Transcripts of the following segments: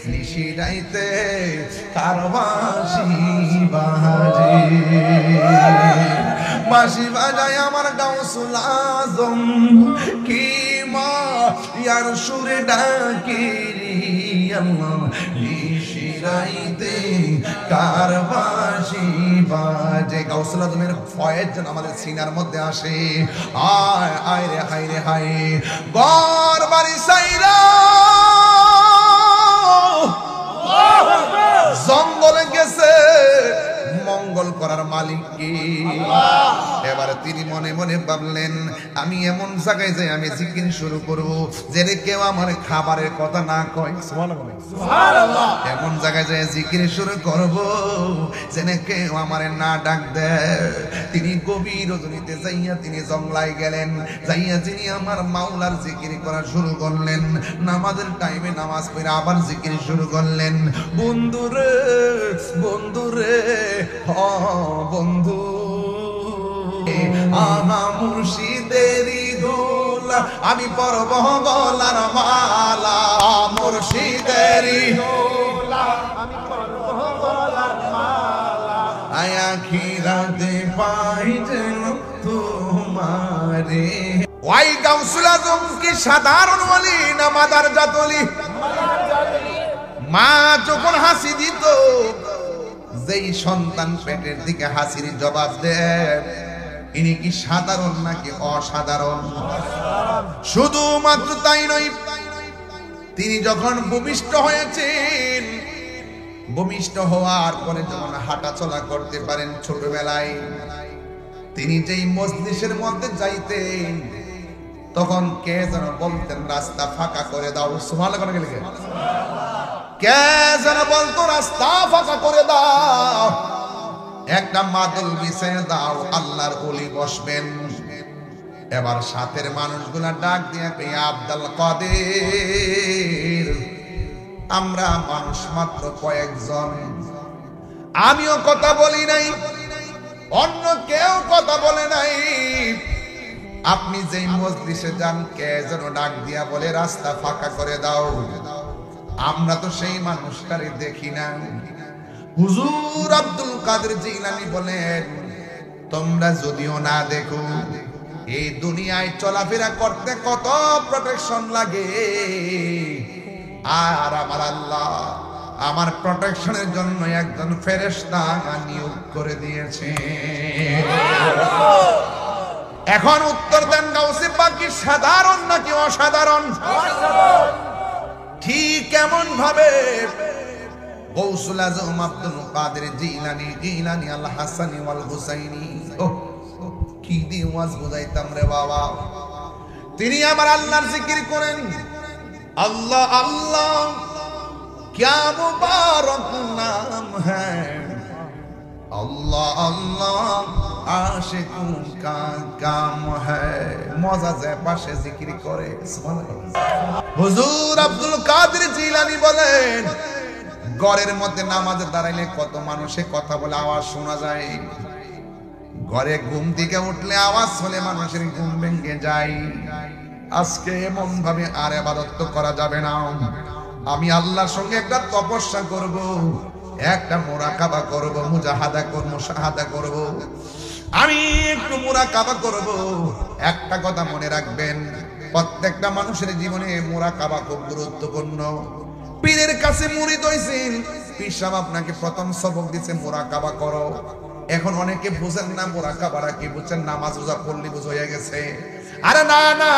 নিশিরাইতে কার বাঁশি বাজে বাঁশি বাজায় আমার গাউসুল আজম কি মা ইয়ার সুরে ডাকি আল্লাহ নিশিরাইতে কার বাঁশি বাজে গাউসুল আজমের ফয়েজ যেন আমাদের সিনার মধ্যে আসে আয় আয় রে হায় রে হায় ঘর বাড়ি সাইরা জঙ্গলে গেছে মঙ্গল করার মালিক কি এবারে তিনি মনে মনে ভাবলেন আমি এমন জায়গায় যাই আমি জিকির শুরু করব যে কেউ আমার খাবারের কথা না কয় সুবহানাল্লাহ এমন জায়গায় যাই জিকির শুরু করব যে কেউ আমার না ডাক দেয় তিনি গভীর রজনীতে যাইয়া তিনি জঙ্গলায় গেলেন যাইয়া তিনি আমার মাওলার জিকির করা শুরু করলেন নামাজের টাইমে নামাজ পড়ে আবার জিকির শুরু করলেন বন্ধুরে বন্ধুরে বন্ধু আমার মুর্শিদেরই দোলা আমি পরব গলার মালা মুর্শিদেরই দোলা আমি পরব গলার মালা আয়া খিরাতে পাই যেন তোমারে ওই গাউসুল আজম কি সাধারণ ওলি না মাদার জাতলি মা যখন হাসি দিত যেই সন্তান পেটের দিকে হাসির জবাব দেয় ইনি কি সাধারণ নাকি অসাধারণ শুধুমাত্র তাই নয় তিনি যখন ভূমিষ্ঠ হয়েছেন ভূমিষ্ঠ হওয়ার পরে যখন হাঁটা চলা করতে পারেন ছোটবেলায় তিনি যেই মজলিসের মধ্যে যাইতেন তখন কে যেন বলতেন রাস্তা ফাঁকা করে দাও সুবহানাল্লাহ করে লিখে কে যেন বলতো রাস্তা ফাঁকা করে দাও একটা মাদল বিছিয়ে দাও আল্লাহর ওলি বসবেন এবার সাথের মানুষগুলা ডাক দিয়ে কই আব্দুল কাদের আমরা মানুষ মাত্র কয়েকজন আমিও কথা বলি নাই অন্য কেউ কথা বলে নাই আপনি যেই মজলিসে যান কে যেন ডাক দিয়া বলে রাস্তা ফাঁকা করে দাও আমরা তো সেই মানুষটারে দেখি না হুজুর আব্দুল কাদের জিলানী বলেন তোমরা যদিও না দেখো এই দুনিয়ায় চলাফেরা করতে কত প্রোটেকশন লাগে আর আমার আল্লাহ আমার প্রোটেকশনের জন্য একজন ফেরেশতা নিয়োগ করে দিয়েছে এখন উত্তর দেন গাউসে পাক কি সাধারণ নাকি অসাধারণ ঠিক কেমন ভাবে গাউসুল আজম আব্দুল কাদের জিলানী আল হাসানী ওয়াল হুসাইনী কি দিয়ে ওয়াজ বুঝাইতাম রে বাবা তিনি আমার আল্লাহর জিকির করেন আল্লাহ আল্লাহ क्या मुबारक नाम है अल्लाह अल्लाह आशिकों का काम है मजा যে পাশে জিকির করে সুবহানাল্লাহ হুজুর আব্দুল কাদের জিলানী বলেন ঘরের মধ্যে নামাজে দাঁড়াইলে কত মানুষে কথা বলে আওয়াজ শোনা যায় ঘরে ঘুম থেকে উঠলে আওয়াজ শুনে মানুষের ঘুম ভেঙে যায় আজকে এমন ভাবে আর ইবাদত করা যাবে না আমি আল্লাহর সঙ্গে একটা তপস্যা করব একটা মুরাকাবা করব মুজাহাদা করব মুশাহাদা করব আমি একটু মুরাকাবা করব একটা কথা মনে রাখবেন প্রত্যেকটা মানুষের জীবনে মুরাকাবা খুব গুরুত্বপূর্ণ পীরের কাছে মুরিদ হইছেন পীর সাহেব আপনাকে প্রথম সবক দিয়েছে মুরাকাবা করো এখন অনেকে বুঝেন না মুরাকাবাটা কি বুঝছেন নামাজ রোজা পড়লে বুঝ হয়ে গেছে আরে না না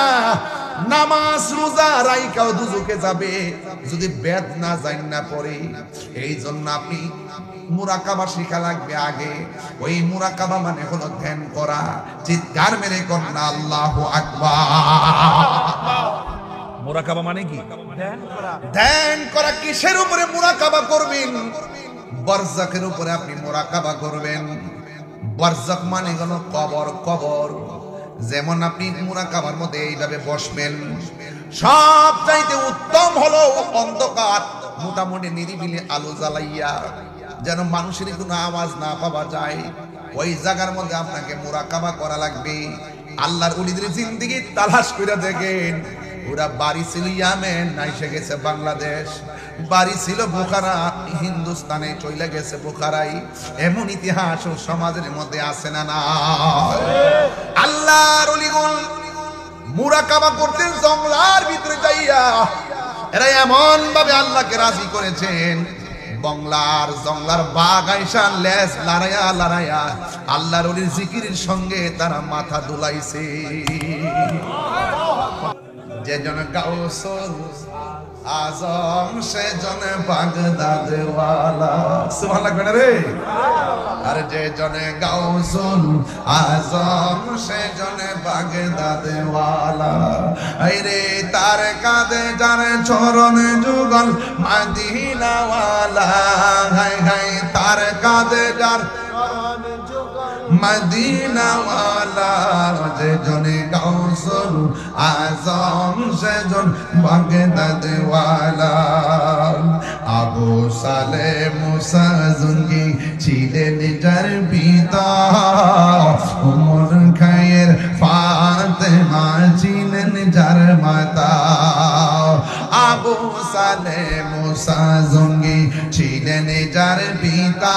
নামাজ রোজা রাইকাও দুজকে যাবে যদি বেদ না জান না পড়ে এই জন্য আপনি মুরাকাবা শিখা লাগবে আগে ওই মুরাকাবা মানে হলো ধ্যান করা চিৎকার মেরে কর না আল্লাহু আকবার মুরাকাবা মানে কি ধ্যান করা কিসের উপরে মুরাকাবা করবেন বারজাখের উপরে আপনি মুরাকাবা করবেন বারজাখ মানে হলো কবর যেমন আপনি মুরাকাবার মধ্যে এইভাবে বসবেন সব চাইতে উত্তম হলো অন্ধকার মোটামুটি নিরিবিলি আলো জ্বালাইয়া যেন মানুষের কোনো আওয়াজ না পাওয়া যায় ওই জায়গার মধ্যে আপনাকে মুরাকাবা করা লাগবে আল্লাহর ওলিদের জিন্দেগি তালাশ করে দেখেন ওরা বাড়ি ছিল ইয়ামেন না এসে গেছে বাংলাদেশ বাড়ি ছিল বুখারা, হিন্দুস্তানে চলে গেছে বুখারাই। এমন ইতিহাস ও সমাজের মধ্যে আছে না না? আল্লাহর ওলিগণ মুরাকাবা করতেন জঙ্গলার ভিতরে যাইয়া। এরা এমন ভাবে আল্লাহকে রাজি করেছেন, বাংলার জঙ্গলার বাঘ আইসা লেজ লড়াইয়া লড়াইয়া আল্লাহর ওলির জিকিরের সঙ্গে তারা মাথা দুলাইছে। যে জন গাউসুল আজম সে জন বাগদাদ ওয়ালা, সুবহানাল্লাহ কইনা রে। আর যে জন গাউসুল আজম সে জন বাগদাদ ওয়ালা, আইরে তার কাঁধে যার চরণ যুগল মদিনা ওয়ালা, হাই হাই তার কাঁধে যার মদিনা ওয়ালা, যে জনে গাউসুল আজম সে জন বাগদাদ ওয়ালা। আবু সালে মুসা জঙ্গি ছিলেন যার পিতা, উমর খায়ের ফাতেমা ছিলেন যার মাতা। আবু সালে মুসা জঙ্গি ছিলেন যার পিতা,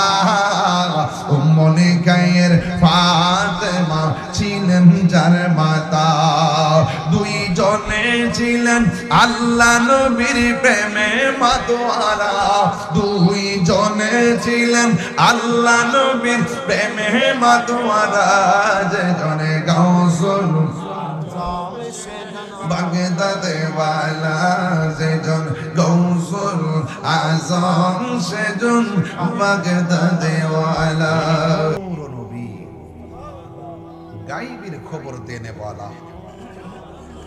উম্মুল খায়ের ফাতেমা ছিলেন যার মাতা। দুই জনে ছিলেন আল্লাহ নবীর প্রেমে মাতোয়ারা, দুই জনে ছিলেন আল্লাহ নবীর প্রেমে মাতোয়ারা। যে জনে গাউসুল বাগদাদ ওয়ালা, যে জন গাউসুল আজম সে জন বাগদাদ ওয়ালা। নবী গায়বের খবর দেনে ওয়ালা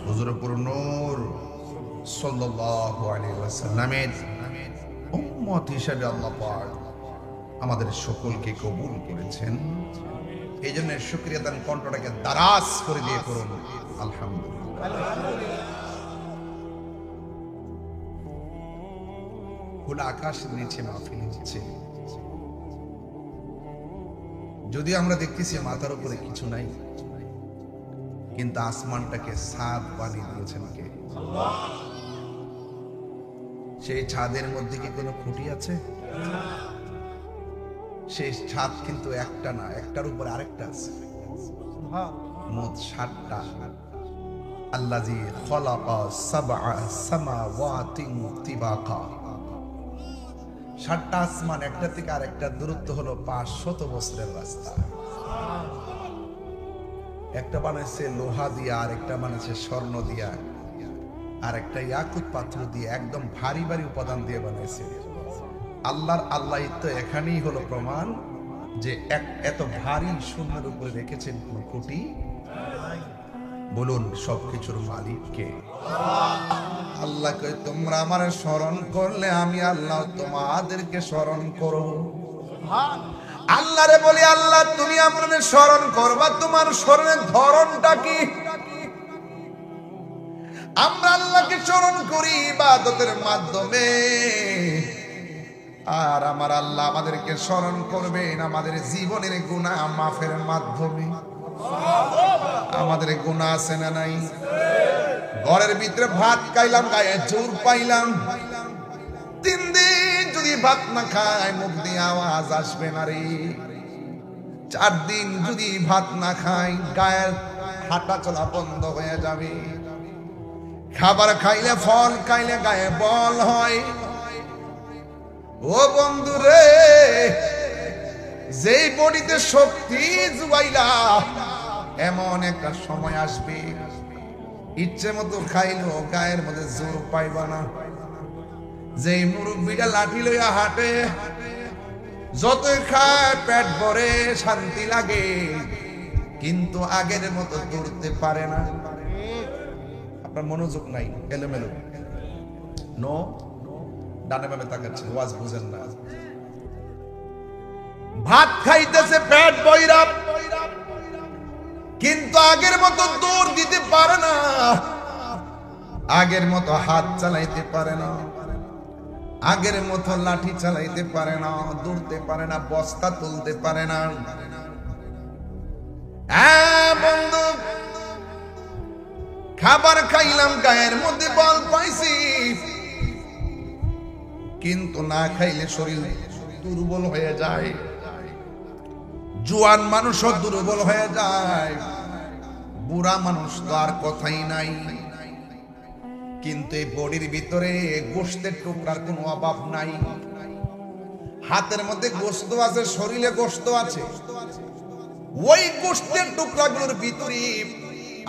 হুজুরপুর নূর সাল্লাল্লাহু আলাইহি ওয়াসাল্লামের উম্মত হিসেবে আল্লাহ পাক আমাদের সকলকে কবুল করেছেন। এই জন্য শুকরিয়া দান কণ্ঠটাকে দারাজ করে দিয়ে করুন আলহামদুলিল্লাহ। খোলা আকাশের নিচে মাহফিল হচ্ছে, যদি আমরা দেখতেছি মাথার উপরে কিছু নাই, কিন্তু আসমানটাকে ছাদ বানিয়ে দিয়েছেন কে? সেই ছাদের মধ্যে কি কোনো খুঁটি আছে? সেই ছাদ কিন্তু একটা না, একটার উপর আরেকটা আছে, মোট 7টা। আল্লাযী খালাকা সাবআ সামাওয়াতিন তিবাকা, 7টা আসমান, একটা থেকে আরেকটা দূরত্ব হলো 500 বছরের রাস্তা। একটা বানাইছে লোহা দিয়া, আর একটা বানাইছে স্বর্ণ দিয়া, আর একটা ইয়াকুত পাথর দিয়ে, একদম ভারী ভারী উপাদান দিয়ে বানাইছে। আল্লাহর আল্লাহিত্ব এখানেই হলো প্রমাণ যে এত ভারী শূন্যের উপরে রেখেছেন কোন খুঁটি। বলুন সবকিছুর মালিক কে? আল্লাহ কয় তোমরা আমার স্মরণ করলে আমি আল্লাহ তোমাদেরকে স্মরণ করব। আল্লাহরে বলি আল্লাহ তুমি আমাদের স্মরণ করবা, তোমার স্মরণের ধরনটা কি? আমরা আল্লাহকে স্মরণ করি ইবাদতের মাধ্যমে, আর আমার আল্লাহ আমাদেরকে স্মরণ করবেন আমাদের জীবনের গুনাহ মাফের মাধ্যমে। আমাদের গুনাহ আছে না নাই? ঘরের ভিতরে ভাত খাইলাম, গায়ে জোর পাইলাম, 3 দিন যদি ভাত না খাই মুখ দিয়ে আওয়াজ আসবে না রে। 4 দিন যদি ভাত না খাই গায়ের হাঁটা চলা বন্ধ হয়ে যাবে। খাবার খাইলে, ফল খাইলে গায়ে বল হয়। ও বন্ধু রে, যেই বডিতে শক্তি জুগাইলা, এমন একটা সময় আসবে ইচ্ছে মতো খাইলো গায়ের মধ্যে জোর পাইবা না। যেই মুরব্বীটা লাঠি লইয়া হাঁটে, যতই খায় পেট ভরে শান্তি লাগে, কিন্তু আগের মতো দৌড়তে পারে না। আপনার মনোযোগ নাই, এলোমেলো, নো ডানে বামে তাকাচ্ছেন, ওয়াজ বুঝেন না। ভাত খাইতেছে পেট বইরা, কিন্তু আগের মতো দৌড় দিতে পারে না, আগের মতো হাত চালাইতে পারে না, আগের মতো লাঠি চালাইতে পারে না, দৌড়তে পারে না, বস্তা তুলতে পারে না। বন্ধু, খাবার খাইলাম, গায়ের মধ্যে বল পাইছি, কিন্তু না খাইলে শরীর দুর্বল হয়ে যায়, জোয়ান মানুষও দুর্বল হয়ে যায়, বুড়া মানুষ তো আর কথাই নাই। কিন্তু এই বডির ভিতরে গোশতের টুকরার কোনো অভাব নাই। হাতের মধ্যে গোশত আছে, শরীরে গোশত আছে, ওই গোশতের টুকরাগুলোর ভিতরে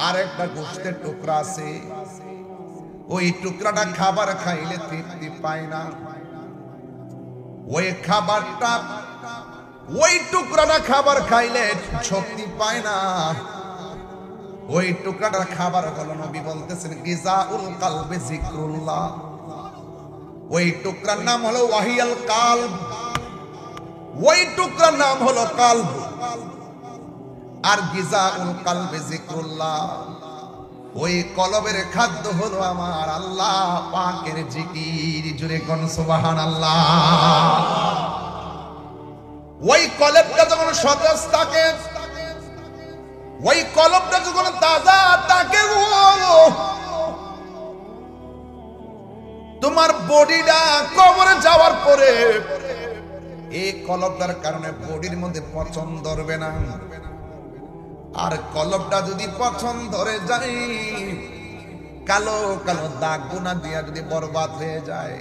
আরেকটা গোশতের টুকরা আছে। ওই টুকরাটা খাবার খাইলে তৃপ্তি পায় না, ওই খাবারটা ওই টুকরাটা খাবার খাইলে শক্তি পায় না। ওই টুকরাটার খাবার হলো, নবী বলতেছেন গিজাউল কালবে যিকরুল্লাহ। ওই টুকরার নাম হলো ওয়াহিয়াল কালব, ওই টুকরার নাম হলো কালব। আর গিজাউল কালবে যিকরুল্লাহ, ওই কলবের খাদ্য হলো আমার আল্লাহ পাকের জিকির। জুড়ে কোন সুবহানাল্লাহ। ওই কলবটা যখন সতেজ থাকে, ওই কলবটা যখন তাজা থাকে, তোমার বডিটা কবরে যাওয়ার পরে এই কলবটার কারণে বডির মধ্যে পচন ধরবে না। আর কলবটা যদি পছন্দ ধরে যায়, কালো কালো দাগ গুনা দিয়া যদি বরবাদ হয়ে যায়,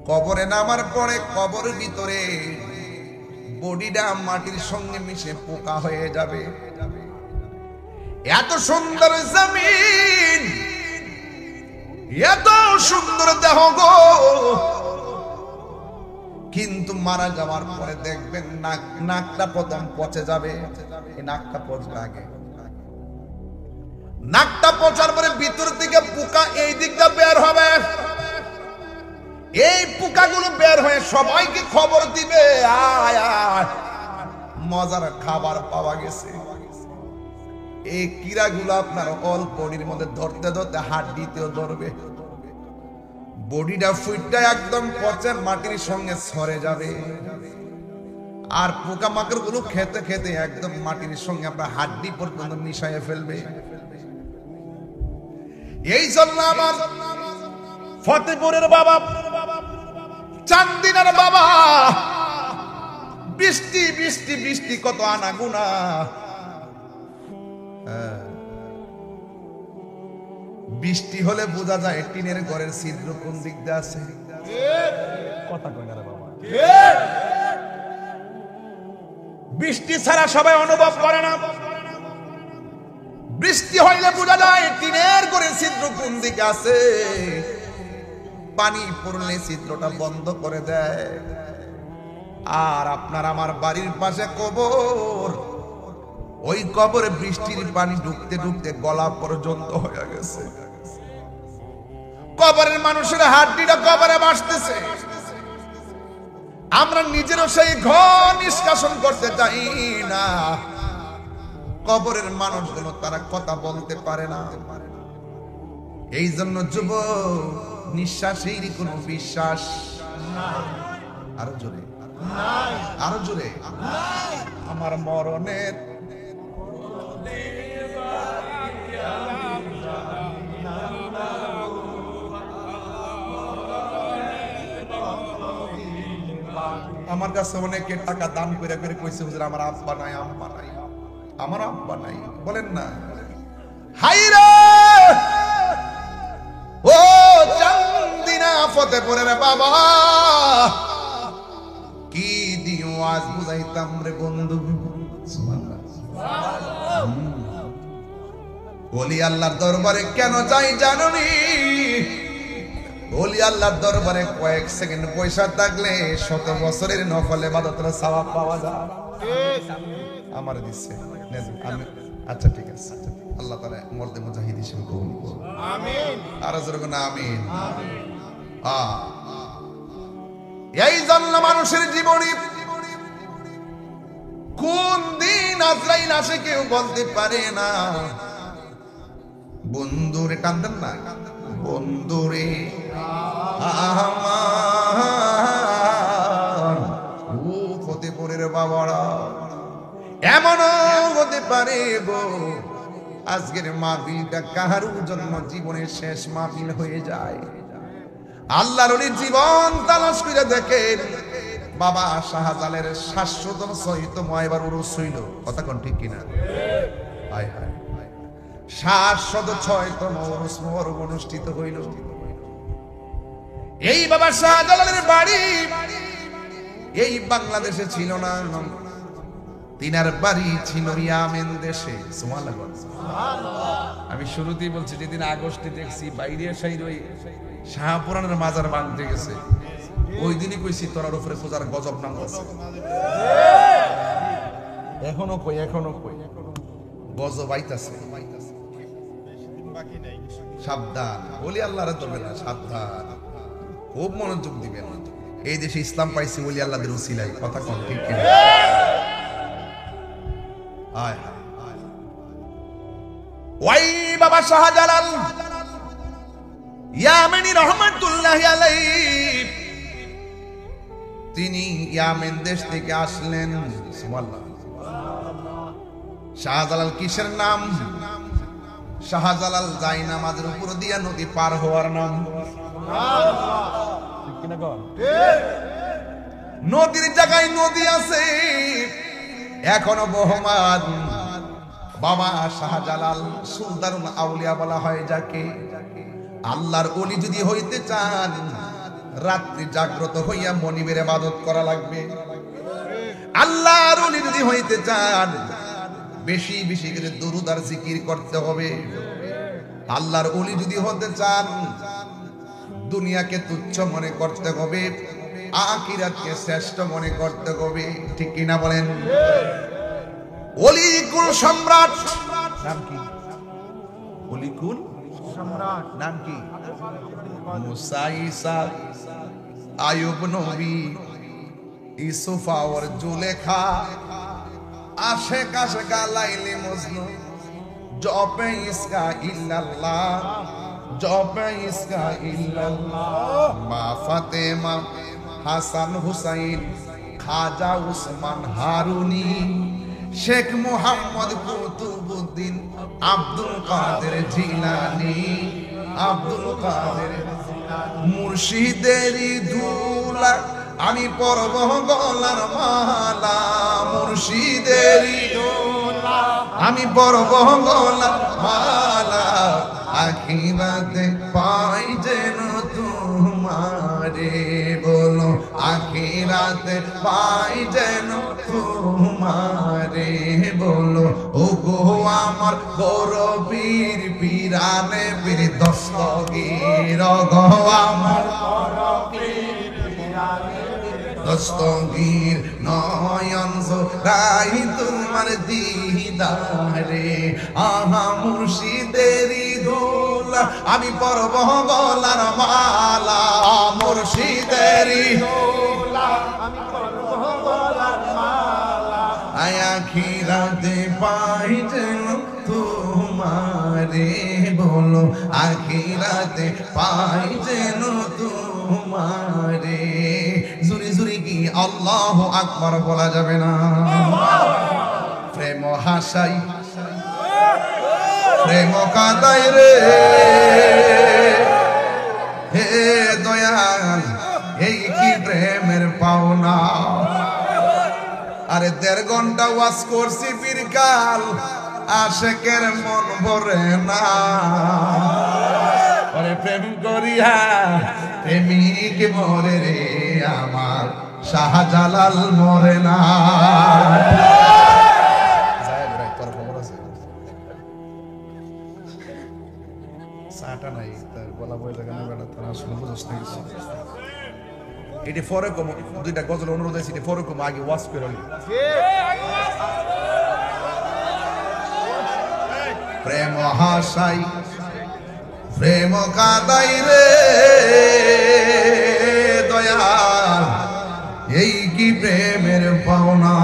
কবরে নামার পরে কবরের ভিতরে বডিটা মাটির সঙ্গে মিশে পোকা হয়ে যাবে। এত সুন্দর জমিন, এত সুন্দর দেহ গো, কিন্তু মারা যাওয়ার পরে দেখবেন নাকটা প্রথম পচে যাবে। নাকটা পচবে আগে, নাকটা পচার পরে ভিতর থেকে পোকা এই দিকটা বের হবে। এই পোকাগুলো বের হয়ে সবাইকে খবর দিবে, আয় আয় মজার খাবার পাওয়া গেছে। এই কীড়াগুলো আপনার অল্প বডির মধ্যে ধরতে ধরতে হাড্ডিতেও ধরবে, বডিটা ফুইটটা একদম পচে মাটির সঙ্গে সরে যাবে। আর পোকামাকড় গুলো খেতে খেতে একদম মাটির সঙ্গে আপনার হাড্ডি পর্যন্ত মিশাইয়ে ফেলবে। এই জন্য আমার ফতেপুরের বাবা, চান্দিনার বাবা, বৃষ্টি বৃষ্টি বৃষ্টি কত আনাগুনা। বৃষ্টি হলে বোঝা যায় টিনের ঘরের ছিদ্র কোন দিক দিয়ে আছে। কথা কয় না রে বাবা। বৃষ্টি ছাড়া সবাই অনুভব করে না, বৃষ্টি হইলে বোঝা যায় টিনের ঘরের ছিদ্র কোন দিকে আছে। পানি পড়লে ছিদ্রটা বন্ধ করে দেয়। আর আপনার আমার বাড়ির পাশে কবর, ওই কবরে বৃষ্টির পানি ঢুকতে ঢুকতে গলা পর্যন্ত হয়ে গেছে। কবরের মানুষের হাড্ডিটা কবরে বাসতেছে। আমরা নিজেরও সেই ঘর নিষ্কাশন করতে চাই না। কবরের মানুষগুলো তারা কথা বলতে পারে না। এই জন্য যুবক, নিঃশ্বাসের কোনো বিশ্বাস আরো জোরে, আরো জোরে, আমার মরণের আমার কাছে অনেকে টাকা দান করে করে কইছে, হুজুর আমার আব্বা নাই, আম্মা নাই, আমার আব্বা নাই। বলেন না হাইরে ও চান্দিনা ফতেপুরের বাবা, কি দিও আজ বুঝাইতাম রে বন্ধু। ওলি আল্লাহর দরবারে কেন যাই জানুনি? ওলি আল্লাহর দরবারে কয়েক সেকেন্ড পয়সা থাকলে 100 বছরের নফল ইবাদতের সওয়াব পাওয়া যায়। আমার দিচ্ছে আমি, আচ্ছা ঠিক আছে, আল্লাহ তাআলা মর্দে মুজাহিদ হিসেবে কবুল করুন, আমিন। আর জোরে বলুন আমিন। এই জন্য মানুষের জীবনে কোন দিন আজরাইল আসে কেউ বলতে পারে না। বন্ধুরে কান্দেন না, বন্ধুরে আমার ও ফতেপুরের বাবারা, এমনও হতে পারে গো আজকের মাহফিলটা কাহারও জন্য জীবনের শেষ মাহফিল হয়ে যায়। আল্লাহর ওলির জীবন তালাশ করে দেখেন, বাবা শাহজালালের 706তম এবার উরুস হইল। কথা কোন ঠিক কিনা? হায় হায়, 706তম উরুস মোবারক অনুষ্ঠিত হইল। এই বাবা শাহজালালের বাড়ি এই বাংলাদেশে ছিল না, তিনার বাড়ি ছিল ইয়ামেন দেশে। সুবহানাল্লাহ। আমি শুরুতেই বলছি, যেদিন আগস্টে দেখছি বাইরে সাইর ওই শাহপুরানের মাজার ভাঙতে গেছে, ওই দিনই কইছি তোরার উপরে পূজার গজব নামতেছে। এখনো কই গজব আইতাছে। সাবধান, ওলি আল্লাহরে ধরবে না, সাবধান, খুব মনোযোগ দিবেন। এই দেশে ইসলাম পাইছি ওলি আল্লাহদের উসিলায়। কথা কোন ঠিক কিনা? হায় হায়, ওই বাবা শাহজালাল ইয়ামেনি রহমাতুল্লাহি আলাইহি, তিনি ইয়ামেন দেশ থেকে আসলেন। সুবহানাল্লাহ। শাহজালাল কিসের নাম? শাহজালাল যাই নামাজের উপর দিয়া নদী পার হওয়ার নাম। নদীর জায়গায় নদী আছে এখনো বহমান। বাবা শাহজালাল সুলতানুল আউলিয়া বলা হয় যাকে। আল্লাহর ওলি যদি হইতে চান, রাত্রি জাগ্রত হইয়া মনিবের ইবাদত করা লাগবে। আল্লাহর ওলি যদি হইতে চান, বেশি বেশি করে দুরূদ আর জিকির করতে হবে। আল্লাহর ওলি যদি হতে চান, দুনিয়াকে তুচ্ছ মনে করতে হবে, আখিরাতকে শ্রেষ্ঠ মনে করতে হবে। ঠিক কিনা বলেন? অলিকুল সম্রাট নাম কি? অলিকুল সম্রাট নাম কি? মুসা, ঈসা, আয়ুব নবী, ইউসুফ আর জুলেখা, আশেক আশেকা লাইলি মজনু, জপে ইসকা ইল্লাল্লাহ, জপে ইসকা ইল্লাল্লাহ। মা ফাতেমা, হাসান হুসাইন, খাজা উসমান হারুনি, শেখ মুহাম্মদ কুতুবউদ্দিন, আব্দুল কাদের জিলানী, আব্দুল কাদের মুর্শিদেরই ধুলা আমি পরব গলার মালা, মুর্শিদেরই ধুলা আমি পরব গলার মালা, আখিরাতে পাই যেন তোমারে, বলো আখিরাতে পাই যেন তোমারে, বলো ও গো আমার গৌরবীর পীরানে পীর দস্তগীর, গো আমার গৌরবীর পীরানে দস্তগীর, নয়ন জোড়াই তোমার দিদারে, আহা মুর্শিদেরই ধুলা আমি পরব গলার মালা, মুর্শিদেরই ধুলা আমি পরব গলার মালা, আখিরাতে পাই যেন তোমারে, বলো আখিরাতে পাই যেন তোমারে। জুরি জুরি কি আল্লাহু আকবার বলা যাবে না? প্রেম হাসাই প্রেম কাদাই রে, হে দয়াল এই কি প্রেমের পাওনা। আরে 1.5 ঘন্টা ওয়াজ করছি পীরকাল, আশেকের মন ভরে না। আরে প্রেম করিয়া প্রেমিক মরে রে, আমার শাহজালাল মরে না। চাটা নাই, তার গলা বই লাগে না বেটা, তারা আসলে বুঝস না কিছু। এটি পরে কম, 2টা গজল অনুরোধ আছে, এটি পরে কম, আগে ওয়াজ করে প্রেম হাসাই প্রেম কাদাই রে, দয়াল এই কি প্রেমের পাওনা।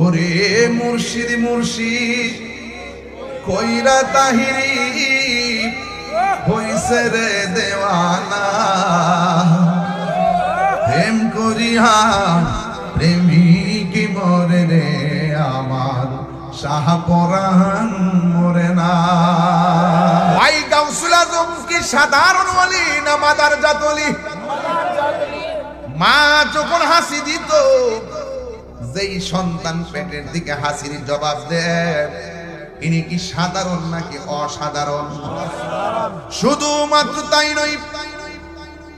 ওরে মুর্শিদ মুর্শিদ কইরা তাহিরি হইছে রে দেওয়ানা, প্রেম করিয়া প্রেমিক মরে রে, আমার শাহপরাণ মরে না। ভাই গাউসুল আজম কে কি সাধারণ ওলি না মাদার জাতলি? মা যখন হাসি দিত, যেই সন্তান পেটের দিকে হাসির জবাব দেয়, ইনি কি সাধারণ নাকি অসাধারণ? শুধুমাত্র তাই নয়,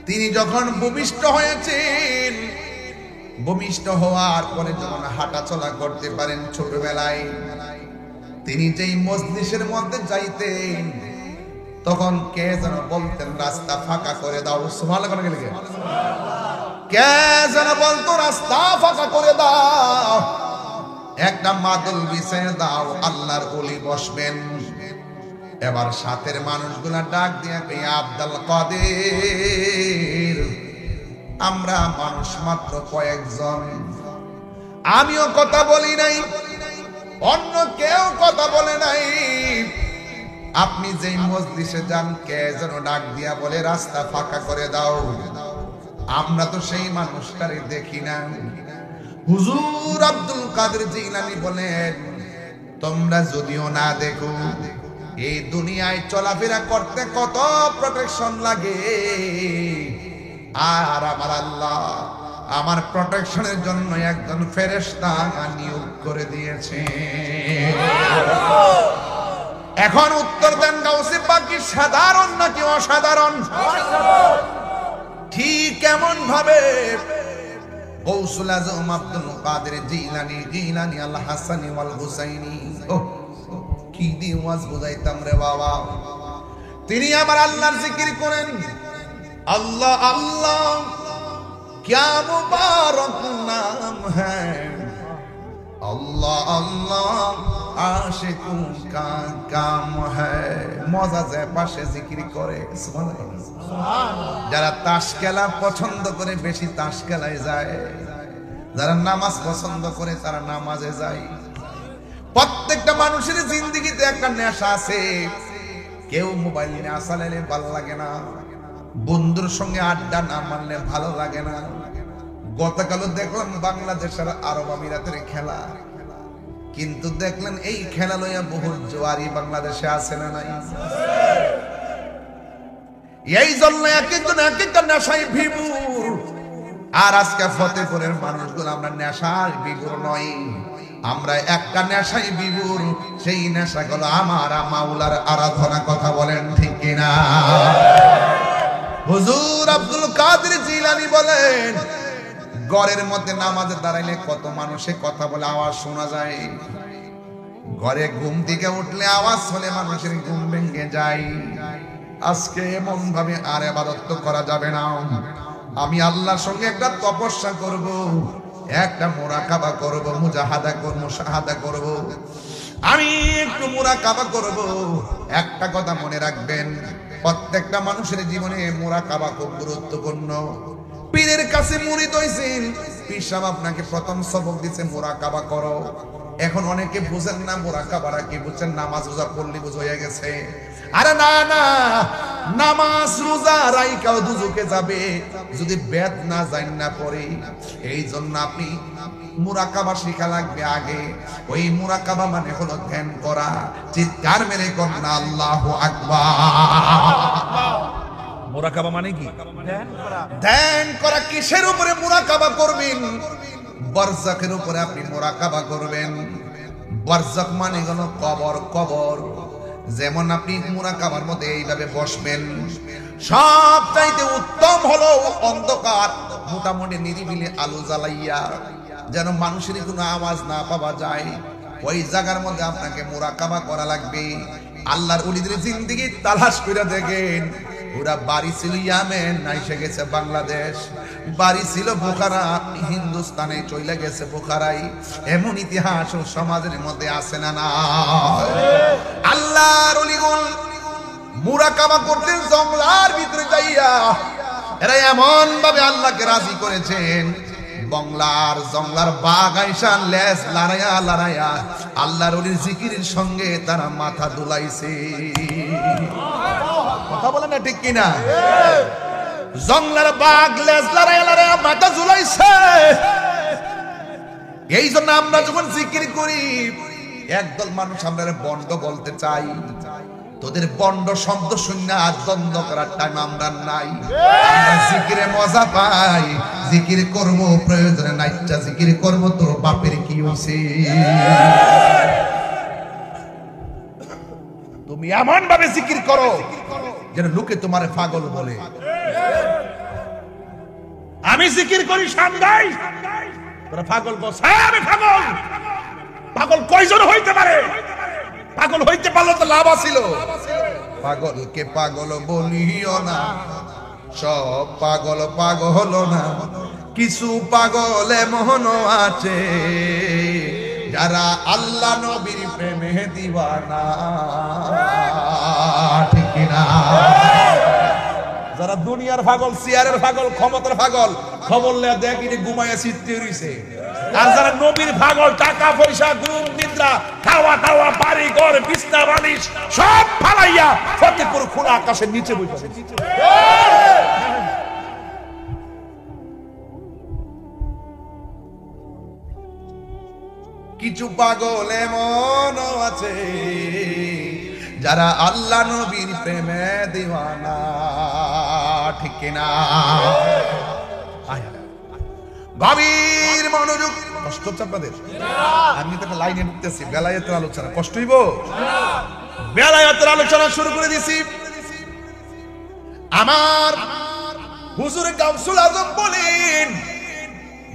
তিনি যখন ভূমিষ্ঠ হয়েছেন, ভূমিষ্ঠ হওয়ার পরে যখন হাঁটা চলা করতে পারেন ছোটবেলায়, তিনি যেই মজলিসের মধ্যে যাইতেন, তখন কে যেন বলতেন রাস্তা ফাঁকা করে দাও। সুবহানাল্লাহ করে গেলে কে যেন বলতো রাস্তা ফাঁকা করে দাও, একটা মাদল বিছিয়ে দাও, আল্লাহর ওলি বসবেন। এবার সাথের মানুষগুলা ডাক দিয়া কই, আব্দুল কাদের, আমরা মানুষ মাত্র কয়েকজন, আমিও কথা বলি নাই, অন্য কেউ কথা বলে নাই, আপনি যেই মজলিসে যান কে যেন ডাক দিয়া বলে রাস্তা ফাঁকা করে দাও, আমরা তো সেই মানুষটারে দেখি না। হুজুর আব্দুল কাদের জিলানী বলেন, তোমরা যদিও না দেখো, এই দুনিয়ায় চলাফেরা করতে কত প্রোটেকশন লাগে, আর আমার আল্লাহ আমার প্রোটেকশনের জন্য একজন ফেরেশতা নিয়োগ করে দিয়েছে। এখন উত্তর দেন, গাউসে পাক কি সাধারণ নাকি অসাধারণ? ঠিক এমন ভাবে গৌসুল আজম আব্দুল কাদের জিলানী আল হাসানি ওয়াল হুসাইনি, কি দিয়ে ওয়াজ বুঝাইতাম রে বাবা। তিনি আমার আল্লাহর জিকির করেন, আল্লাহ আল্লাহ क्या मुबारक नाम है, अल्लाह अल्लाह आशिकों का काम है। মজা যায় পাশে জিকির করে, যারা তাস খেলা পছন্দ করে বেশি তাস খেলায় যায়, যারা নামাজ পছন্দ করে তারা নামাজে যায়। প্রত্যেকটা মানুষের জিন্দেগিতে একটা নেশা আছে। কেউ মোবাইল নিয়ে আসালে ভালো লাগে না, বন্ধুর সঙ্গে আড্ডা না মারলে ভালো লাগে না। গতকাল দেখলাম বাংলাদেশের আরব আমিরাতের খেলা, কিন্তু দেখলেন এই খেলা লইয়া বহু জোয়ারি বাংলাদেশে আছে না নাই? এই জন্য এক একজন এক একটা নেশায় বিভোর। আর আজকে ফতেপুরের মানুষগুলো আমরা নেশার বিভোর নই, আমরা একটা নেশায় বিভোর। সেই নেশাগুলো আমার মাওলার আরাধনা। কথা বলেন ঠিক কিনা? হুজুর আব্দুল কাদের জিলানী বলেন, ঘরের মধ্যে নামাজে দাঁড়াইলে কত মানুষে কথা বলে, আওয়াজ শোনা যায়। ঘরে ঘুম থেকে উঠলে আওয়াজ হলে মানুষের ঘুম ভেঙে যায়। আজকে এমন ভাবে আর ইবাদত করা যাবে না। আমি আল্লাহর সঙ্গে একটা তপস্যা করব, একটা মুরাকাবা করব, মুজাহাদা করব, মুশাহাদা করব, আমি একটু মুরাকাবা করব। একটা কথা মনে রাখবেন, প্রত্যেকটা মানুষের জীবনে মুরাকাবা খুব গুরুত্বপূর্ণ। পীরের কাছে মুরিদ হইছেন, পীর সাহেব আপনাকে প্রথম সবক দিয়েছে মুরাকাবা করো। এখন অনেকে বুঝেন না মুরাকাবাটা কি, বুঝছেন নামাজ রোজা পড়লি বুঝ হয়ে গেছে। আরে না না, নামাজ রোজা রাইকাও দুজকে যাবে যদি বেদ না জান না পড়ে। এই জন্য আপনি মুরাকাবা শিখা লাগবে আগে। ওই মুরাকাবা মানে হলো ধ্যান করা। চিৎকার মেরে কন্যা আল্লাহু আকবার। মুরাকাবা মানে কি? ধ্যান করা। কিসের উপরে মুরাকাবা করবেন? বারজাকের উপরে আপনি মুরাকাবা করবেন। বারজাক মানে হলো কবর। কবর যেমন আপনি মুরাকাবার মধ্যে এইভাবে বসবেন। সব চাইতে উত্তম হলো অন্ধকার, মোটামুটি নিরিবিলি আলো জ্বালাইয়া, যেন মানুষের কোনো আওয়াজ না পাওয়া যায়। ওই জায়গার মধ্যে আপনাকে মুরাকাবা করা লাগবে। আল্লাহর ওলিদের জিন্দেগি তালাশ করে দেখেন। ওরা বাড়ি ছিল ইয়ামেন, এসে গেছে বাংলাদেশ। বাড়ি ছিল বোখারা, হিন্দুস্তানে চলে গেছে বোখারাই। এমন ইতিহাস ও সমাজের মধ্যে আছে না না? আল্লাহর ওলিগুল মুরাকাবা করতেন জঙ্গলার ভিতরে যাইয়া। এরা এমন ভাবে আল্লাহকে রাজি করেছেন, জঙ্গলার বাঘ আইসা লেজ লড়াইয়া লড়াইয়া আল্লাহর ওলির জিকিরের সঙ্গে তারা মাথা দুলাইছে। কথা বলে না ঠিক কিনা? জঙ্গলার বাঘ লেজ লড়াইয়া লড়াইয়া মাথা ঝুলাইছে। এই জন্য আমরা যখন জিকির করি, একদল মানুষ আমরা বন্ড বলতে চাই। তোদের বন্ড শব্দ শূন্য আর দ্বন্দ্ব করার টাইম আমরা নাই। আমরা জিকিরে মজা পাই, জিকির করব প্রয়োজনে নাইটা জিকির করব। তোর বাপের কি হইছে? তুমি এমন ভাবে জিকির করো যেন লোকে তোমারে পাগল বলে। আমি জিকির করি সামদাই, তোরা পাগল বস। হ্যাঁ আমি পাগল। পাগল কয়জন হইতে পারে? পাগল হইতে পারলে তো লাভ আছিল। পাগলকে পাগল বলিও না, সব পাগল পাগল না। কিছু পাগল এমন আছে যারা আল্লাহ নবীর প্রেমে দিওয়ানা, ঠিক না? যারা দুনিয়ার পাগল, চেয়ারের পাগল, ক্ষমতার পাগল, খবর লে দেখি ঘুমাইয়া চিত্তে রইছে। আর যারা নবীর পাগল, টাকা পয়সা, ঘুম নিদ্রা, খাওয়া দাওয়া, বাড়ি ঘর, বিছনা বালিশ সব ফালাইয়া ফতেপুর খোলা আকাশের নিচে বসে। কিছু পাগল এমন আছে যারা আল্লাহ নবীর প্রেমে দিওয়ানা, ঠিক না? ভাবির মনোযোগ। কষ্ট হচ্ছে আপনাদের? আমি তো একটা লাইনে ঢুকতেছি, বেলায়েতের আলোচনা। কষ্ট হইব? বেলায়েতের আলোচনা শুরু করে দিছি। আমার হুজুর গাউসুল আজম বলেন,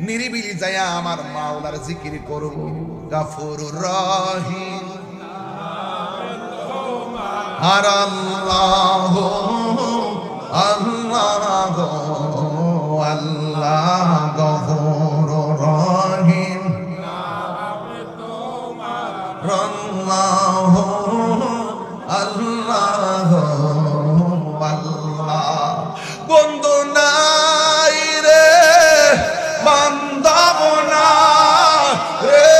নিরিবিলি যায়া আমার মাওলার জিকির করব। গাফুরুর রহিম আর আল্লাহ আল্লাহ আল্লাহ গফুরুর রহিম আল্লাহ আল্লাহ আল্লাহ। বন্ধু নাই রে বান্দাব না রে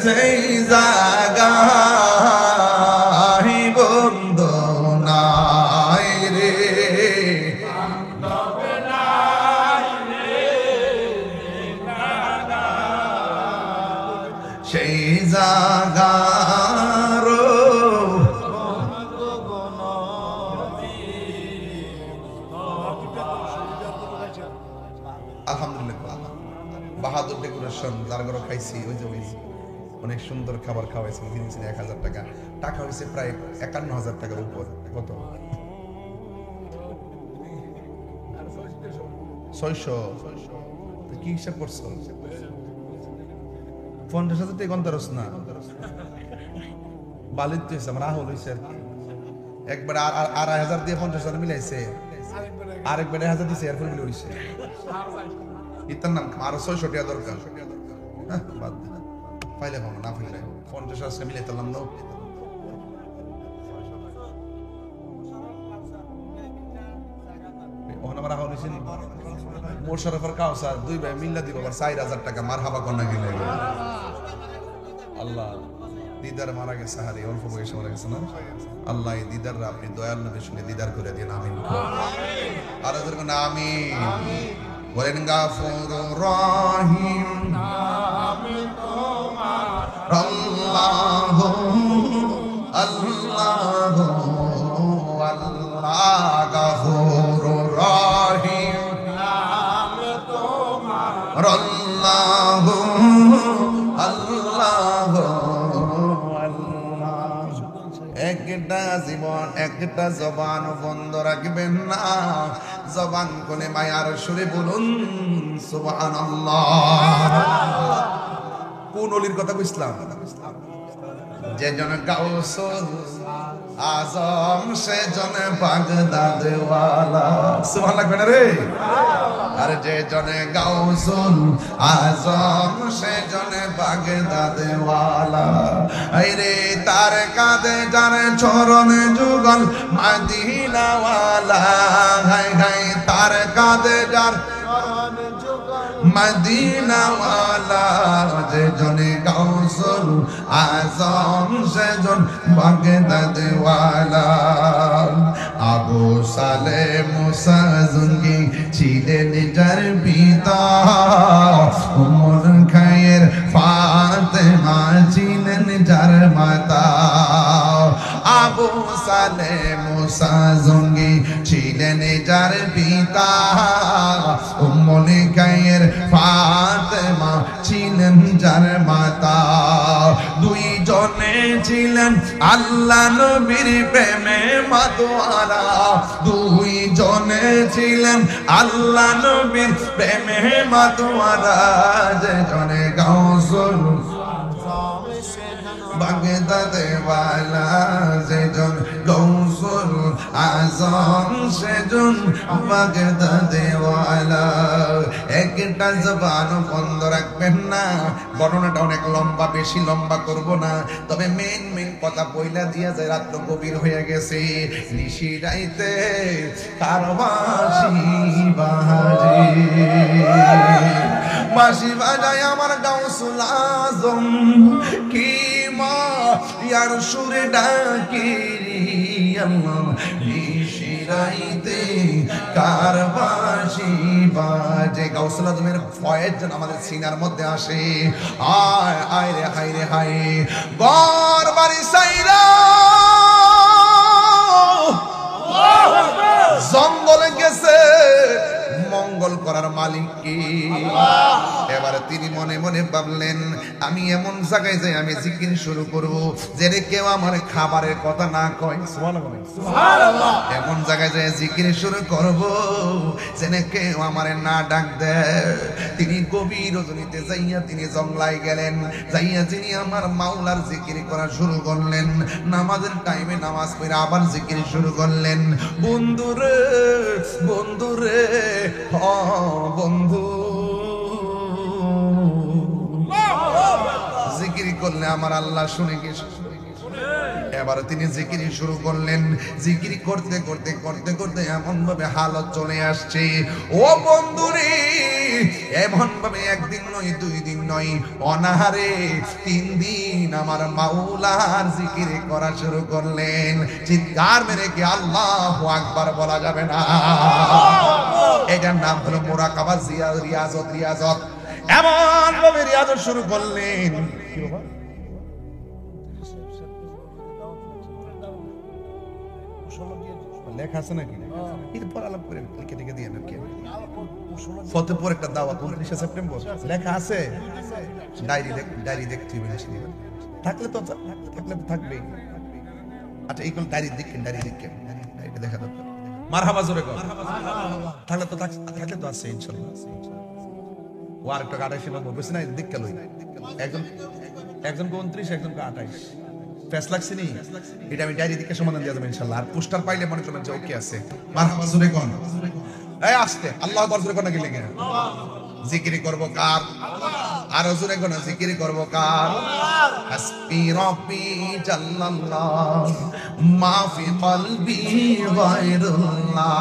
যেই জায়গায় বন্ধু নাই রে, সেই জায়গার আলহামদুলিল্লাহ। বাহাদুর ডেকোরেশন যার ঘরে খাইছি, ওই যে অনেক সুন্দর খাবার খাওয়াইছে। 1000 টাকা, টাকা হয়েছে প্রায় 51,000 টাকার উপর। কত? 600। কি হিসাব করছো? 50,000 টাকা গন্তারস না বালিত হয়েছে। আমার আহল হয়েছে আর কি। একবার 2,500 দিয়ে 50,000 মিলাইছে, আরেকবার 1,000 দিছে, এরপর মিলে হয়েছে। ইতার নাম আরো 600 টাকা দরকার। বাদ পাইলে ভাবো, না পাইলে 50,000 মিলে তালাম না। ওখানে আমার আহল হয়েছে মোশাররফের কাউসার 2 ভাই মিল্লা দিব 4,000 টাকা। মারহাবা কন্যা গেলে আল্লাহ দিদার মারা গেছে। হারি অল্প বয়সে মারা গেছে না? আল্লাহ এই দিদার আপনি দয়াল নবী শুনে দিদার করে দিন। আমিন। আর যখন আমিন বলেন। গাফুরুর রহিম আল্লাহ আল্লাহ আল্লাহ গাফুরুর রহিম আল্লাহ আল্লাহ আল্লাহ। একটা জীবন একটা জবান বন্ধ রাখবেন না। জবান কোনে মায়ার সুরে বলুন সুবহানাল্লাহ। কোন ওলির কথা কইছিলাম? যে জন গাউসুল আজম সে জন বাগদাদ ওয়ালা। সুবহানাল্লাহ কইনা রে। আর যে জন গাউসুল আজম সে জন বাগদাদ ওয়ালা। আইরে তার কাঁধে যার চরণ যুগল মদিনা ওয়ালা। হাই হাই তার কাঁধে যার মদিনা ওয়ালা। যে জনে গাউসুল আজম সে জন বাগদাদ ওয়ালা। আবু সালে মুসা জঙ্গি ছিলেন যার পিতা। উমর খায়ের ফাতেমা ছিলেন যার মাতা। আবু সালে মুসা জঙ্গি ছিলেন যার পিতা, উম্মুল খায়ের ফাতেমা ছিলেন যার মাতা। দুইজনে ছিলেন আল্লাহ নবীর প্রেমে মাতোয়ারা, দুইজনে ছিলেন আল্লাহ নবীর প্রেমে মাতোয়ারা। যেজনে গাউসুল বাগদাদে ওয়ালা, যেজন গাউসুল আজম সেজন বাগদাদে ওয়ালা। একটা জবান বন্ধ রাখবেন না, ঘটনাটা অনেক লম্বা, বেশি লম্বা করব না, তবে মেন কথা বইলা দিয়া যায়। রাত গভীর হয়ে গেছে, নিশি রাইতে তার বাঁশি বাজায় আমার গাউসুল আজম, কি মা ইয়ার সুরে ডাকি আল্লাহ, নিশি রাইতে কার বাঁশি বাজে। গাউসুল আজমের ফয়েজ যেন আমাদের সিনার মধ্যে আসে। আয় আয় রে হায় রে হায়, ঘর বাড়ি সাইরা জঙ্গলে গেছে মঙ্গল করার মালিক কি? এবারে তিনি মনে মনে ভাবলেন, আমি এমন জায়গায় যাই আমি জিকির শুরু করব যেন কেউ আমার খাবারের কথা না কয়। সুবহানাল্লাহ। এমন জায়গায় যাই জিকির শুরু করব যেন কেউ আমার না ডাক দেয়। তিনি গভীর রজনীতে যাইয়া তিনি জঙ্গলায় গেলেন, যাইয়া তিনি আমার মাওলার জিকির করা শুরু করলেন। নামাজের টাইমে নামাজ পড়ে আবার জিকির শুরু করলেন। বন্ধুরে বন্ধুরে বন্ধু, জিকির করলে আমার আল্লাহ শুনে কি? এবার তিনি জিকির শুরু করলেন। জিকির করতে করতে করতে করতে এমন ভাবে হালত চলে আসছে, ও বন্ধুরে, এমন ভাবে একদিন নয়, দুই দিন নয়, অনাহারে 3 দিন আমার মাওলার জিকির করা শুরু করলেন। চিৎকার মেরে কি আল্লাহু আকবার বলা যাবে না? এটার নাম হলো মুরাকাবা, রিয়াজত। রিয়াজত এমন ভাবে রিয়াজত শুরু করলেন। কি বাবা লেখা আছে নাকি? এরপর আলাপ করে লিখে লিখে দিয়ে নাকি ফতেপুর একটা দাওয়াত 29 সেপ্টেম্বর লেখা আছে। ডায়েরি দেখতে হবে, থাকলে তো থাকবেই। আচ্ছা এইগুলো ডায়েরি দেখেন, ডায়েরিটা দেখা দরকার। মারহাবা জোরে কর। থাকলে তো আছে ইনশাআল্লাহ। ও আরেকটা 28 নম্বর বেশি না, দেখতে লই। একজন 29, একজন 28 ফেস লাগছে নি, এটা আমি ডায়েরি দিকে সমাধান দিয়ে দেব ইনশাআল্লাহ। আর পোস্টার পাইলে মনে করবেন যে ওকে আছে। মারহাবা জোরে কোন, এই আসতে আল্লাহু আকবার জোরে কোন নাকি লেগে জিকির করব কার? আর জোরে কোন জিকির করব কার? হাসবি রাব্বি জাল্লাল্লাহ মা ফি কলবি গায়রুল্লাহ,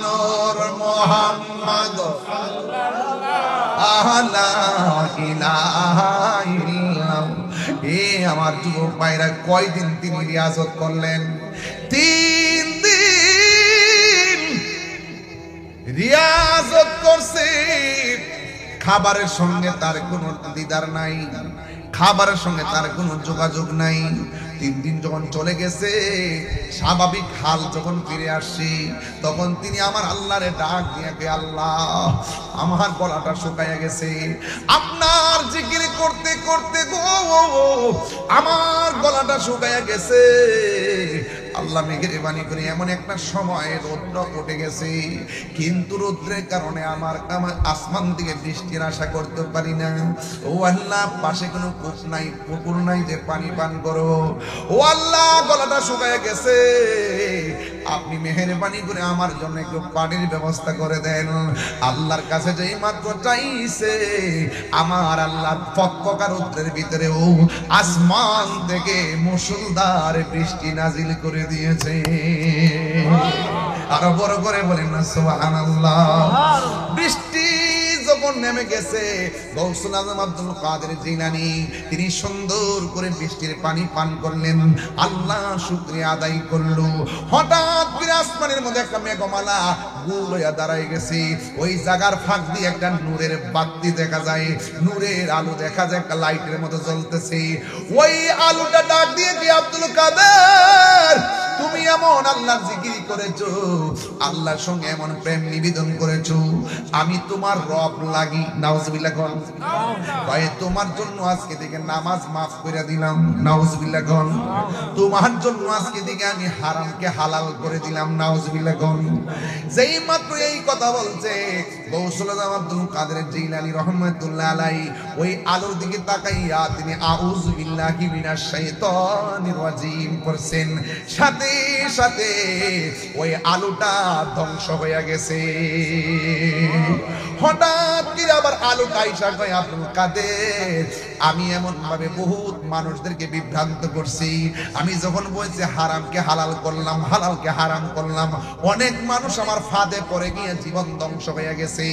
নূর মুহাম্মদ লা ইলাহা ইল্লাল্লাহ। এ আমার যুবক ভাইরা, কয়দিন তিনি রিয়াজত করলেন? 3 দিন রিয়াজত করছে। খাবারের সঙ্গে তার কোনো দিদার নাই, খাবারের সঙ্গে তার কোনো যোগাযোগ নাই। 3 দিন যখন চলে গেছে, স্বাভাবিক হাল যখন ফিরে আসছে, তখন তিনি আমার আল্লাহরে ডাক দিয়ে, আল্লাহ আমার গলাটা শুকায় গেছে, আপনার জিকির করতে করতে গো আমার গলাটা শুকায় গেছে। আল্লাহ মেহেরবানি করে এমন একটা সময় রৌদ্র উঠে গেছে, কিন্তু রৌদ্রের কারণে আমার আসমান থেকে বৃষ্টির আশা করতে পারি না। ও আল্লাহ, পাশে কোনো কূপ নাই, পুকুর নাই যে পানি পান করো। ও আল্লাহ, গলাটা শুকায় গেছে, আপনি মেহেরবানি করে আমার জন্য একটু পানির ব্যবস্থা করে দেন। আল্লাহর কাছে যেই মাত্র চাইছে, আমার আল্লাহ ফকফকা রৌদ্রের ভিতরেও আসমান থেকে মুষলধার বৃষ্টি নাজিল করে দিয়েছে। আরো বড় করে বলেন না সুবহানাল্লাহ। বৃষ্টি যখন যখন নেমে গেছে গৌসুল আজম আব্দুল কাদের জিলানী তিনি সুন্দর করে বৃষ্টির পানি পান করলেন, আল্লাহ শুকরিয়া আদায় করলো। হঠাৎ করে আসমানের মধ্যে একটা মেঘমালা গোল হয়ে দাঁড়ায় গেছে, ওই জায়গার ফাঁক দিয়ে একটা নূরের বাতি দেখা যায়, নূরের আলো দেখা যায়, একটা লাইটের মতো জ্বলতেছে। ওই আলোটা ডাক দিয়ে কি আব্দুল কাদের তুমি এমন আল্লাহর জিকির করেছো, আল্লাহর সঙ্গে এমন প্রেম নিবেদন করেছো, আমি তোমার রব লাগি। নাউজুবিল্লাহ কোন ভাই, তোমার জন্য আজকে থেকে নামাজ মাফ করে দিলাম। নাউজুবিল্লাহ কোন তোমার জন্য আজকে থেকে আমি হারামকে হালাল করে দিলাম। নাউজুবিল্লাহ কোন যেই মাত্র এই কথা বলছে গৌসুল আজম আব্দুল কাদের জিলানী রহমাতুল্লাহ আলাইহি ওই আলোর দিকে তাকাইয়া তিনি আউযু বিল্লাহি মিনাশ শাইতানির রাজিম পড়ছেন, সাথে সাথে ওই আলোটা ধ্বংস হয়ে গেছে। হঠাৎ করে আবার আলোটা আইসা কয় আব্দুল কাদের আমি এমন ভাবে বহুত মানুষদেরকে বিভ্রান্ত করছি, আমি যখন বলছি হারামকে হালাল করলাম, হালালকে হারাম করলাম, অনেক মানুষ আমার ফাঁদে পড়ে গিয়ে জীবন ধ্বংস হয়ে গেছে।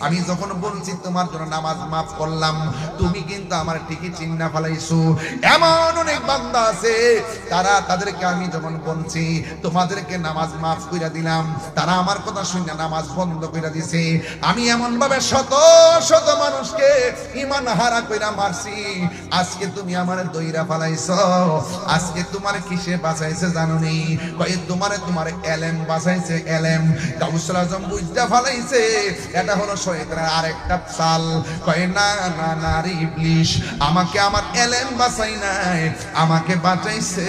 আমি যখন বলছি তোমার জন্য নামাজ মাফ করলাম, তুমি কিন্তু আমার ঠিকই চিন্না ফেলাইছো। এমন অনেক বান্দা আছে তারা তাদেরকে আমি যখন বলছি তোমাদেরকে নামাজ মাফ করে দিলাম, তারা আমার কথা শুনে নামাজ বন্ধ করে দিছে। আমি এমন ভাবে শত শত মানুষকে ঈমান হারা কইরা মারছি, আজকে তুমি আমার দইরা ফেলাইছো। আজকে তোমার কিসে বাঁচাইছে জানোনি? কয় তোমারে তোমার এলেম বাঁচাইছে। এলেম গাউসুল আজম বুঝতে ফেলাইছে এটা হলো শয়তানের আরেকটা চাল। কয় না না না রে ইবলিস, আমাকে আমার এলেম বাঁচাই নাই, আমাকে বাঁচাইছে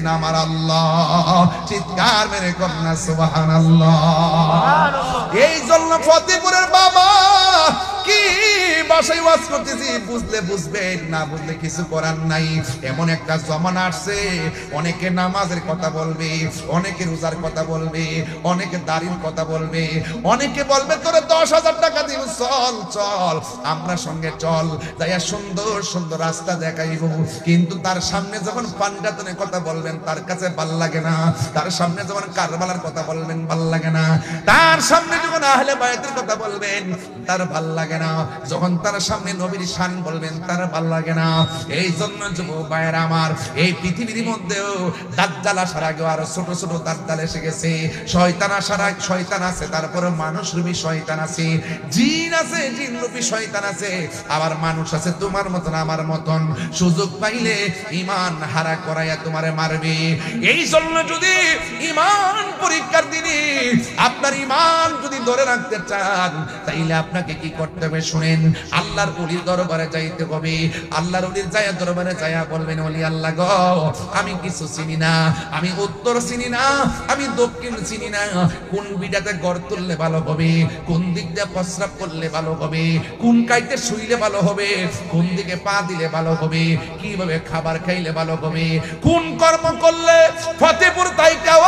না আমার আল্লাহ। চিৎকার মেরে কন্যা সুবহানাল্লাহ। এই জন্য ফতেপুরের বাবা কি বাসায় ওয়াজ করতেছি, বুঝলে বুঝবেন, না বুঝলে কিছু করার নাই। এমন একটা জমানা আসছে অনেকে নামাজের কথা বলবে, অনেকে রোজার কথা বলবে, অনেকে দাড়ির কথা বলবে, অনেকে বলবে তোরে 10,000 টাকা দিব, চল চল আমরা সঙ্গে চল, যাইয়া সুন্দর সুন্দর রাস্তা দেখাইব। কিন্তু তার সামনে যখন পাঞ্জাতনের কথা বলবেন তার কাছে ভাল লাগে না, তার সামনে যখন কারবালার কথা বলবেন ভাল লাগে না, তার সামনে যখন আহলে বায়াতের কথা বলবেন তার ভাল লাগে না, যখন তার সামনে নবীর শান বলবেন তার ভাল লাগে না। এই জন্য যুবক ভাইয়েরা আমার, এই পৃথিবীর মধ্যেও দাজ্জাল আসার আগে আরো ছোট ছোট দাজ্জাল এসে গেছে, শয়তান আসার আগে শয়তান আছে, তারপরে মানুষ রূপী শয়তান আছে, জিন আছে, জিন রূপী শয়তান আছে, আবার মানুষ আছে তোমার মতন আমার মতন। সুযোগ পাইলে ঈমান হারা করাইয়া তোমারে মারবে। এই জন্য যদি ঈমান পরীক্ষার দিনে আপনার ঈমান যদি ধরে রাখতে চান তাইলে আপনাকে কি করতে হবে শুনেন। আল্লাহর ওলির দরবারে যাইতে হবে। আল্লাহর ওলির যায়া দরবারে যায়া বলবেন ওলি আল্লাহ গো, আমি কিছু চিনি না, আমি উত্তর চিনি না, আমি দক্ষিণ চিনি না, কোন বিটাতে গড় তুললে ভালো হবে, কোন দিক দিয়ে প্রস্রাব করলে ভালো হবে, কোন কাইতে শুইলে ভালো হবে, কোন দিকে পা দিলে ভালো হবে, কিভাবে খাবার খাইলে ভালো হবে, কোন কর্ম করলে ফতেপুর তাইকাও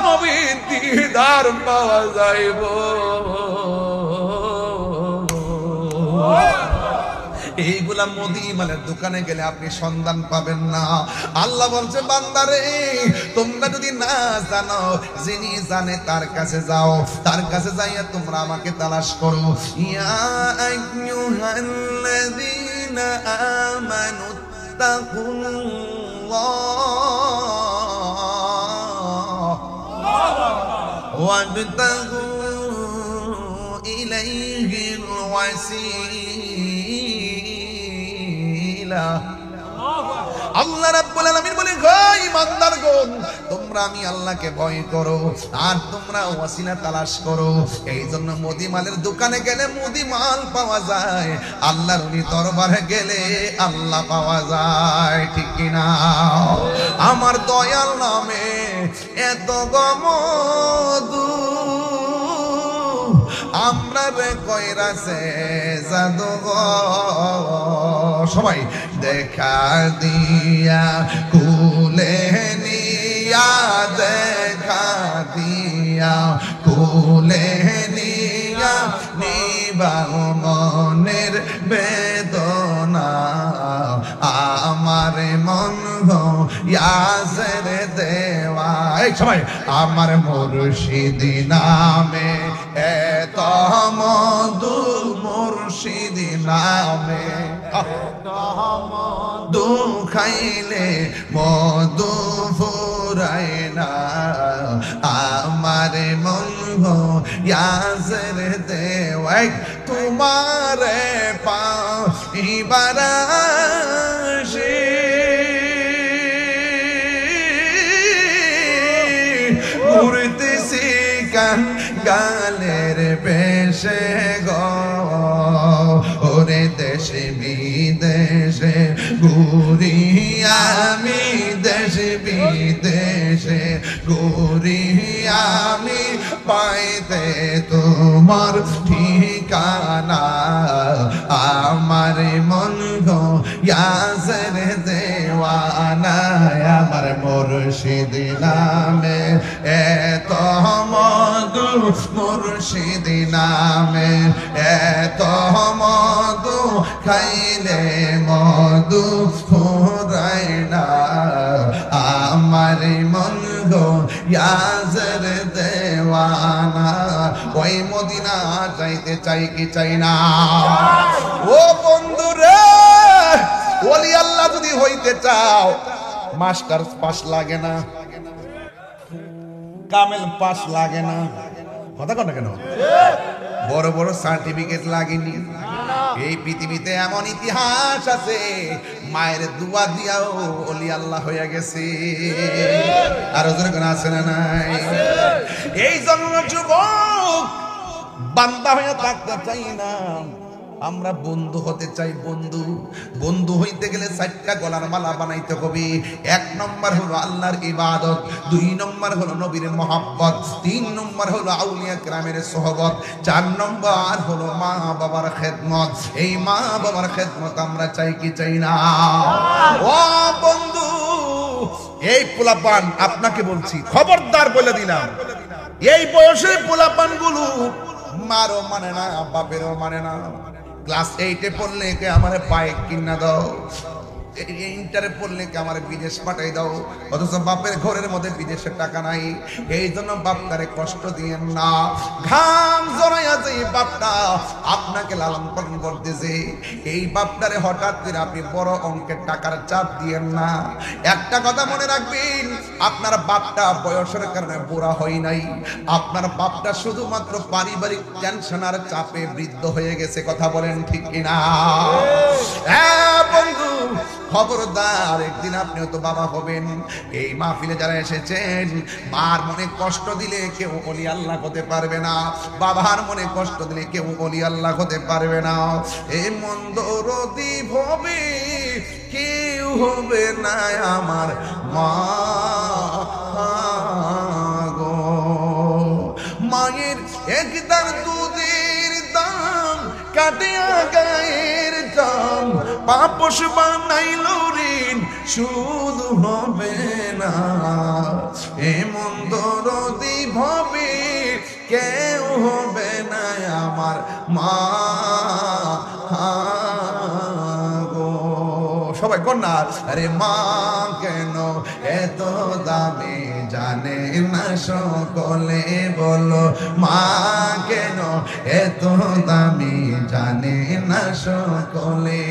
নবীর দিদার পাওয়া যাইব। এইগুলা মদিনার দোকানে গেলে আপনি সন্ধান পাবেন না। আল্লাহ বলছে বান্দারে তোমরা যদি না জানো, যিনি জানে তার কাছে যাও, তার কাছে যাইয়া তোমরা আমাকে তালাশ করো। ইয়া আইয়ুহাল্লাযীনা আমানু তাকুল্লাহ ওয়াবতাগু ইলাইহিল ওয়াসিলা। আল্লাহ রাব্বুল আলামিন বলে গো ঈমানদারগণ, তোমরা আমি আল্লাহকে ভয় করো আর তোমরা ওয়াসিলা তালাশ করো। এই জন্য মুদিমালের দোকানে গেলে মুদিমাল পাওয়া যায়, আল্লাহর ওলি দরবারে গেলে আল্লাহ পাওয়া যায়, ঠিক কিনা? আমার দয়াল নামে এত গমদু আমরা রে কইরাছে জাদুঘর। সবাই দেখা দিয়া কুলে নিয়া, দেখা দিয়া কুলে নিয়া, নিবাও মনের বেদনা, আমার মন ইয়াসের দেওয়া। সবাই আমার মুর্শিদ নামে এত মধু, মধু খাইলে মধু ফুরায় না আমার মন গো ইয়াসের দেওয়াই তোমারে পাইবার আসে ঘুরতেছি কান গালের বেশে গো ওরে দেশে বিদেশে ঘুরি আমি দেশে বিদেশে ঘুরি আমি পাইতে তোমার ঠিকানা আমার মন গো ইয়াসের দেওয়ানা আমার মুর্শিদ নামে এত মধু মুর্শিদ নামে এত মধু খাইলে মধু ফুরায় না আমার মন গো ইয়াসের দেওয়ানা ওই মদিনা যাইতে চাই কি চাই না ও বন্ধু রে ওলি আল্লাহ যদি হইতে চাও মাস্টার পাস লাগে না কামেল পাস লাগে না কথা কন কেন বড় বড় সার্টিফিকেট লাগেনি এই পৃথিবীতে এমন ইতিহাস আছে মায়ের দুয়া দিয়াও ওলি আল্লাহ হয়ে গেছে আরো জোরে কোন আছে না নাই এই জন্য যুবক বান্দা হয়ে থাকতে চাই না আমরা বন্ধু হতে চাই বন্ধু বন্ধু হইতে গেলে 4টা গলার মালা বানাইতে হবে 1 নম্বর হলো আল্লাহর ইবাদত 2 নম্বর হলো নবীর মহব্বত 3 নম্বর হলো আউলিয়া কেরামের সোহবত 4 নম্বর হলো মা বাবার খেদমত এই মা বাবার খেদমত আমরা চাই কি চাই না ও বন্ধু এই পোলাপান আপনাকে বলছি খবরদার বলে দিলাম এই বয়সে পোলাপান গুলো মারও মানে না বাপেরও মানে না ক্লাস 8 পড়লে কে আমার বাইক কিনা দাও ইন্টারে পড়লে কে আমার বিদেশ পাঠাই দাও অথচ বাপের ঘরের মধ্যে বিদেশের টাকা নাই এই জন্য বাপটারে কষ্ট দিয়েন না ঘাম জড়াইয়া যে বাপটা আপনাকে লালন পালন করতেছে এই বাপটারে হঠাৎ করে আপনি বড় অঙ্কের টাকার চাপ দিয়েন না একটা কথা মনে রাখবেন আপনার বাপটা বয়সের কারণে বুড়া হয় নাই আপনার বাপটা শুধুমাত্র পারিবারিক টেনশন আর চাপে বৃদ্ধ হয়ে গেছে কথা বলেন ঠিক কিনা হ্যাঁ বন্ধু খবরদার একদিন আপনিও তো বাবা হবেন এই মাহফিলে যারা এসেছেন মার মনে কষ্ট দিলে কেউ ওলি আল্লাহ হতে পারবে না বাবার মনে কষ্ট দিলে কেউ ওলি আল্লাহ হতে পারবে না এই মন্দরদি ভবে কেউ হবে না আমার মা গো মায়ের একদার দুধের দাম কাটিয়া গায়ের দাম পাপস বানাইল ঋণ শুধু হবে না এমন দরদি ভাবে কেউ হবে না আমার মা গো সবাই কন্যা আরে মা কেন এত দামি জানে না সকলে বলো মা কেন এত দামি জানে না সকলে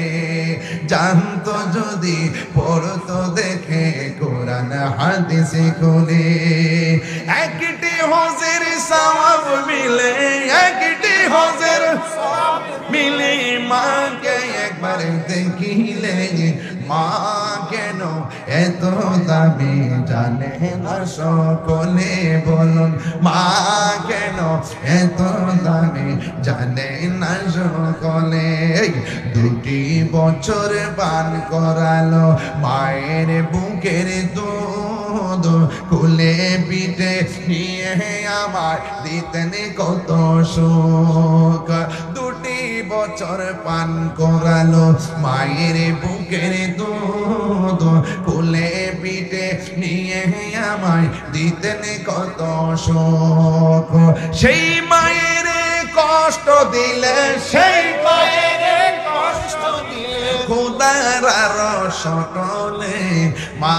জানতো যদি পড়তো দেখে কোরআন হাদিস খুলে একটি হজের সওয়াব মিলে একটি হজের সওয়াব মিলে মাকে একবার দেখিলে মা কেন এত দামি জানে না সকলে বলুন মা কেন এত দামি জানে না সকলে 2 বছর পান করালো মায়ের বুকের দুধ কুলে পিঠে নিয়ে আমার দিতেন কত সুখ 2 বছর পান করালো মায়ের বুকের দুধ কুলে পিঠে নিয়ে আমায় দিতেন কত সুখ সেই মায়ের কষ্ট দিলে সেই মায়ের কষ্ট দিলে খোদার রসটলে মা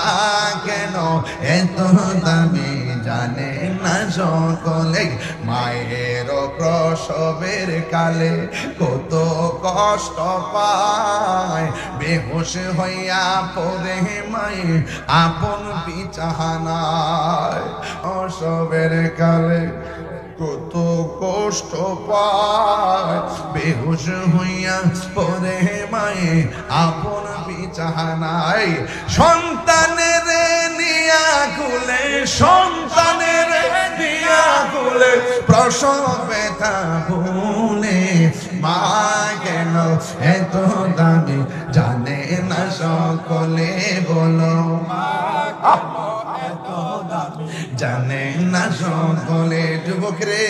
কেন এত দামি জানে না সকলে মায়ের প্রসবের কালে কত কষ্ট পায় বেহুশ হইয়া পড়ে মায়ে আপন বিছানায় প্রসবের কালে কত কষ্ট পায় বেহুশ হইয়া পড়ে মায়ে আপন বিছানায় সন্তানের নিয়া খুলে সন্তানের নিয়া খুলে প্রসব ব্যথা ভুলে মা কেন এত দামি জানে না সকলে বলো জানে না সকলে যুবক রে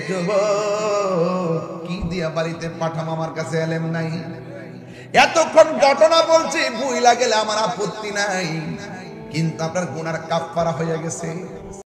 যুবক কি দিয়া বাড়িতে পাঠাম আমার কাছে এলেম নাই এতক্ষণ ঘটনা বলছি ভুইলা গেলে আমার আপত্তি নাই কিন্তু আপনার গুনার কাফারা হয়ে গেছে